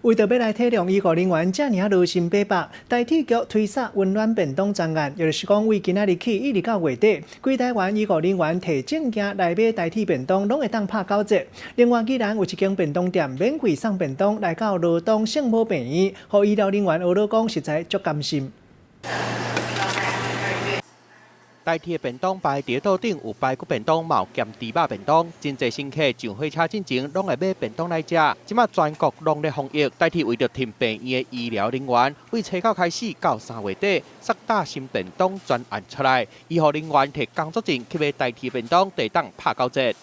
为着要来体谅医护人员遮尔劳心伯伯，台铁局推出温暖便当专案，也就是讲，为今仔日起一直到月底，规台湾医护人员摕证件来买台铁便当，拢会当拍9折。另外，既然有一间便当店免费送便当来到罗东圣母病院，互医疗人员学了讲，实在足甘心。 台铁便当牌伫道顶有排骨便当、毛咸猪肉便当，真侪乘客上火车进前拢来买便当来食。即马全国拢咧防疫，台铁为着添病院的医疗人员，为初九开始到3月底，萨大新便当专案出来，医护人员摕工作证去买台铁便当，得当拍9折。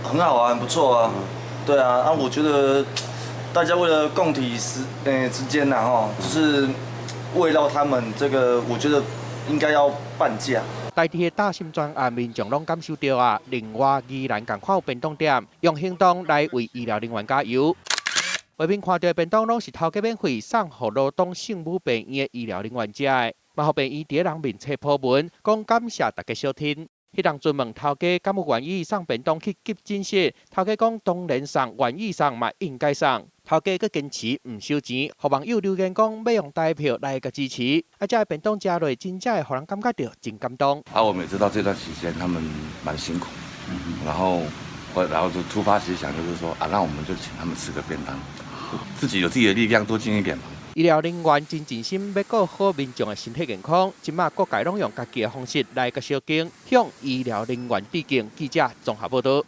很好啊，很不错啊。对啊，我觉得大家为了共体之间呐，就是为了他们这个，我觉得应该要半价。 台铁的大心专案，民众拢感受到啊。另外，依然共看有便当店用行动来为医疗人员加油。外面看到便当拢是头家免费送予罗东圣母病院的医疗人员食的，嘛互病院伫人面册普文，讲感谢大家收听。迄人询问头家敢有愿意送便当去急诊室，头家讲当然送，愿意送嘛应该送。 头家佫坚持唔收钱，互网友留言讲要用台票来个支持，这便当食落真正会互人感觉到真感动。我们也知道这段期间他们蛮辛苦，然后就突发奇想，就是说那我们就请他们吃个便当，自己有自己的力量，多尽一点嘛。医疗人员真尽心要顾好民众的身体健康，即马各界拢用家己的方式来个小敬，向医疗人员致敬。记者综合报道。